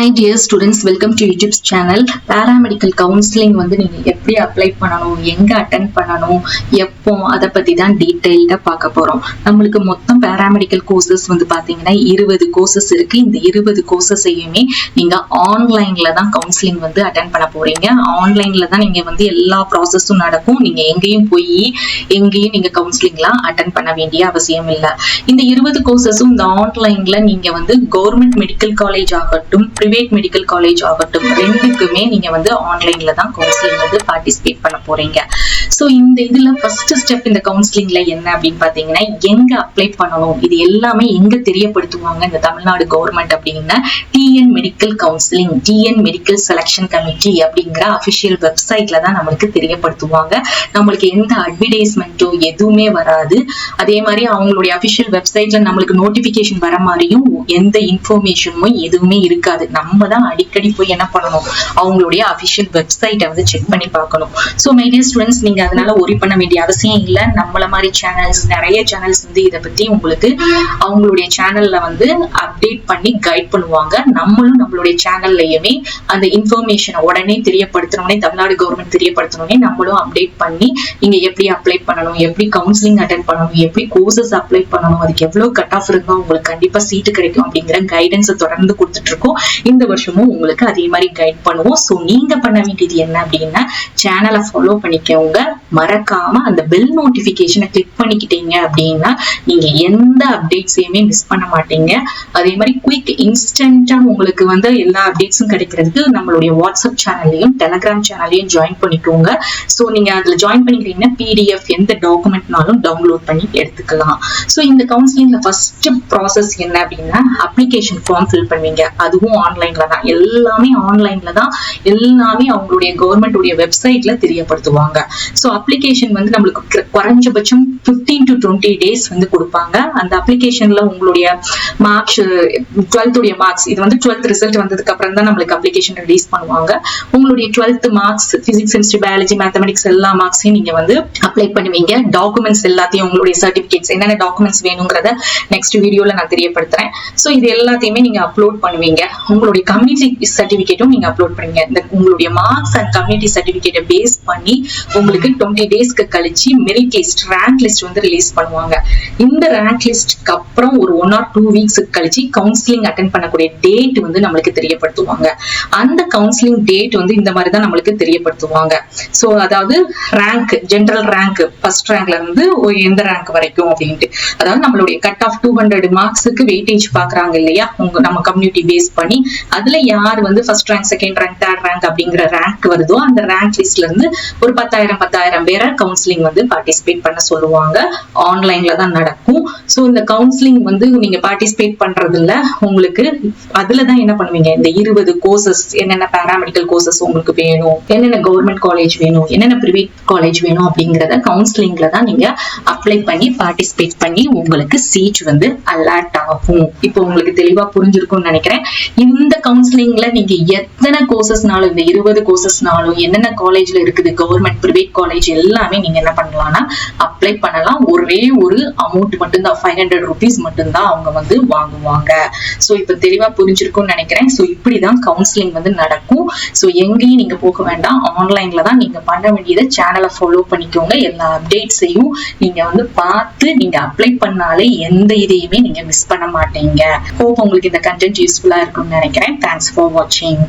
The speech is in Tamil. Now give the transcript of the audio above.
Hi dear students, welcome to YouTube channel. Paramedical counseling வந்து நீங்க எப்படி அப்ளை பண்ணணும், எங்க அட்டெண்ட் பண்ணணும், எப்போ அத பத்தி தான் டீடைல்டா பார்க்க போறோம். நம்மளுக்கு மொத்தம் paramedical courses வந்து பாத்தீங்கன்னா 20 courses இருக்கு. இந்த 20 courses-ஐயுமே நீங்க ஆன்லைன்ல தான் கவுன்சிலிங் வந்து அட்டெண்ட் பண்ண போறீங்க. ஆன்லைன்ல தான் நீங்க வந்து எல்லா ப்ராசஸும் நடக்கும். நீங்க எங்கேயும் நீங்க கவுன்சிலிங்லாம் அட்டெண்ட் பண்ண வேண்டிய அவசியம் இல்ல. இந்த 20 courses-உம் இந்த ஆன்லைன்ல நீங்க வந்து கவர்மெண்ட் மெடிக்கல் காலேஜ் ஆகட்டும், பிரைவேட் மெடிக்கல் காலேஜ் ஆகட்டும், ரெண்டுக்குமே நீங்க வந்து ஆன்லைன்ல தான் கவுன்சிலிங் வந்து பார்ட்டிசிபேட் பண்ண போறீங்க. சோ இந்த இதுல ஃபர்ஸ்ட் ஸ்டெப் இந்த கவுன்சிலிங்ல என்ன அப்படின்னு பாத்தீங்கன்னா, எங்க அப்ளை பண்ணணும், இது எல்லாமே எங்க தெரியப்படுத்துவாங்க இந்த தமிழ்நாடு கவர்மெண்ட் அப்படின்னா TN medical counselling, TN medical selection committee அப்படிங்கிற அபிஷியல் வெப்சைட்ல தான் நம்மளுக்கு தெரியப்படுத்துவாங்க. நம்மளுக்கு எந்த அட்வர்டைஸ்மெண்ட்டோ எதுவுமே வராது. அதே மாதிரி அவங்களுடைய அபிஷியல் வெப்சைட்ல நம்மளுக்கு நோட்டிபிகேஷன் வர மாதிரியும் எந்த இன்ஃபர்மேஷனும் எதுவுமே இருக்காது. நம்ம தான் அடிக்கடி போய் என்ன பண்ணணும், அவங்களுடைய அபிஷியல் வெப்சைட்டை வந்து செக் பண்ணி பார்க்கணும். ஸோ மை டியர் ஸ்டூடெண்ட்ஸ், நீங்க அதனால ஒரி பண்ண வேண்டிய அவசியம் இல்லை. நம்மள மாதிரி சேனல்ஸ், நிறைய சேனல்ஸ் வந்து இதை பத்தி உங்களுக்கு அவங்களுடைய சேனல்ல வந்து அப்டேட் பண்ணி கைட் பண்ணுவாங்க. நம்மளும் நம்மளுடைய சேனல்லையுமே அந்த இன்ஃபர்மேஷனை உடனே தெரியப்படுத்தணும்னே, தமிழ்நாடு கவர்மெண்ட் தெரியப்படுத்தணும்னே நம்மளும் அப்டேட் பண்ணி நீங்க எப்படி அப்ளை பண்ணணும், எப்படி கவுன்சிலிங் அட்டென்ட் பண்ணணும், எப்படி கோர்சஸ் அப்ளை பண்ணணும், அதுக்கு எவ்வளவு கட் ஆஃப் இருந்தா உங்களுக்கு கண்டிப்பா சீட்டு கிடைக்கும் அப்படிங்கிற கைடன்ஸை தொடர்ந்து கொடுத்துட்டு இருக்கோம். இந்த வருஷமும் உங்களுக்கு அதே மாதிரி கைட் பண்ணுவோம். சோ நீங்க பண்ண வேண்டியது என்ன அப்படின்னா, சேனலை ஃபாலோ பண்ணிக்கோங்க. மறக்காம அந்த பெல் நோட்டிபிகேஷனை கிளிக் பண்ணிக்கிட்டீங்க அப்படின்னா நீங்க எந்த அப்டேட்ஸையுமே மிஸ் பண்ண மாட்டீங்க. அதே மாதிரி குயிக் இன்ஸ்டன்டா உங்களுக்கு வந்து எல்லா அப்டேட்ஸும் கிடைக்கிறதுக்கு நம்மளுடைய வாட்ஸ்அப் சேனல்லையும் டெலிகிராம் சேனல்லையும் ஜாயின் பண்ணிக்கோங்க. சோ நீங்க அதுல ஜாயின் பண்ணிக்கிறீங்கன்னா பிடிஎஃப் எந்த டாக்குமெண்ட்னாலும் டவுன்லோட் பண்ணி எடுத்துக்கலாம். சோ இந்த கவுன்சிலிங்ல ஃபர்ஸ்ட் ப்ராசஸ் என்ன அப்படின்னா, அப்ளிகேஷன் ஃபார்ம் ஃபில் பண்ணுவீங்க. அதுவும் ஆன்லைன்ல தான், எல்லாமே ஆன்லைன்ல தான், எல்லாமே அவங்களுடைய கவர்மெண்ட் உடைய வெப்சைட்ல தெரியப்படுத்துவாங்க. சோ அப்ளிகேஷன் வந்து நம்மளுக்கு குறைஞ்சபட்சம் 15 to 20 days வந்து கொடுப்பாங்க. அந்த அப்ளிகேஷன்ல உங்களுடைய மார்க்ஸ், 12th உடைய மார்க்ஸ், இது வந்து 12th ரிசல்ட் வந்ததுக்கு அப்புறம் தான் நம்மளுக்கு அப்ளிகேஷன் ரிலீஸ் பண்ணுவாங்க. உங்களுடைய 12th marks, physics, chemistry, biology, mathematics எல்லா மார்க்ஸையும் நீங்க வந்து அப்ளை பண்ணுவீங்க. டாக்குமெண்ட்ஸ் எல்லாத்தையும், உங்களுடைய சர்டிபிகேட்ஸ், என்னென்ன டாக்குமெண்ட்ஸ் வேணுங்கிறத நெக்ஸ்ட் வீடியோல நான் தெரியப்படுத்துறேன். சோ இது எல்லாத்தையுமே நீங்க அப்லோட் பண்ணுவீங்க. உங்களுடைய கம்யூனிட்டி சர்டிபிகேட்டும் நீங்க அப்லோட் பண்ணுவீங்க. இந்த உங்களுடைய மார்க்ஸ் அண்ட் கம்யூனிட்டி சர்டிபிகேட்டை பேஸ் பண்ணி உங்களுக்கு 20 டேஸ்க்கு கழிச்சு மெரிட் லிஸ்ட், ரேங்க் லிஸ்ட் வந்து ரிலீஸ் பண்ணுவாங்க. இந்த ரேங்க் லிஸ்ட்க்கு அப்புறம் ஒரு 1 or 2 weeks கழிச்சு கவுன்சிலிங் அட்டென்ட் பண்ணக்கூடிய டேட் வந்து நம்மளுக்கு தெரியப்படுத்துவாங்க. அந்த கவுன்சிலிங் டேட் வந்து இந்த மாதிரி தான் நம்மளுக்கு தெரியப்படுத்துவாங்க. சோ அதாவது ரேங்க், ஜெனரல் ரேங்க், ஃபர்ஸ்ட் ரேங்க்ல இருந்து எந்த ரேங்க் வரைக்கும் அப்படின்ட்டு, அதாவது நம்மளுடைய கட் ஆஃப் 200 மார்க்ஸுக்கு வெயிட்டேஜ் பாக்குறாங்க இல்லையா, நம்ம கம்யூனிட்டி பேஸ் பண்ணி அதுல யார் வந்து first rank, second rank, third rank அப்படிங்கிற ரேங்க் வருதோ அந்த ரேங்க் லிஸ்ட்ல இருந்து ஒரு 10,000 பேரை கவுன்சிலிங் வந்து பார்ட்டிசிபேட் பண்ண சொல்லுவாங்க. ஆன்லைன்ல தான் நடக்கும். சோ இந்த கவுன்சிலிங் வந்து நீங்க பார்ட்டிசிபேட் பண்றதுல உங்களுக்கு அதுலதான் என்ன பண்ணுவீங்க, இந்த 20 கோர்சஸ், என்னென்ன பாராமெடிக்கல் கோர்சஸ் உங்களுக்கு வேணும், என்னென்ன கவர்மெண்ட் காலேஜ் வேணும், என்னென்ன பிரைவேட் காலேஜ் வேணும் அப்படிங்கறத கவுன்சிலிங்ல தான் நீங்க அப்ளை பண்ணி பார்ட்டிசிபேட் பண்ணி உங்களுக்கு சீட் வந்து அலாட் ஆகும். இப்போ உங்களுக்கு தெளிவா புரிஞ்சிருக்கும்னு நினைக்கிறேன். இந்த கவுன்சிலிங்ல நீங்க எத்தனை கோர்சஸ்னாலும், இந்த 20 கோர்சஸ்னாலும் என்னென்ன காலேஜ்ல இருக்குது, கவர்மெண்ட், பிரைவேட் காலேஜ் எல்லாமே நீங்க என்ன பண்ணலாம்னா அப்ளை பண்ணலாம். ஒரே ஒரு அமௌண்ட் மட்டும்தான், 500 rupees மட்டும்தான் அவங்க வந்து வாங்குவாங்க. சோ இப்ப தெளிவா புரிஞ்சிருக்கும்னு நினைக்கிறேன். சோ இப்படிதான் கவுன்சிலிங் வந்து நடக்கும். சோ எங்கேயும் நீங்க போக வேண்டாம், ஆன்லைன்ல தான் நீங்க பண்ண வேண்டியதை சேனலை ஃபாலோ பண்ணிக்கோங்க. எல்லா அப்டேட்ஸையும் நீங்க வந்து பார்த்து நீங்க அப்ளை பண்ணாலே எந்த இதையுமே நீங்க மிஸ் பண்ண மாட்டீங்க. ஹோப் உங்களுக்கு இந்த கண்டென்ட் யூஸ்ஃபுல்லா இருக்கும்னு நினைக்கிறேன். தேங்க்ஸ் ஃபார் வாட்சிங்.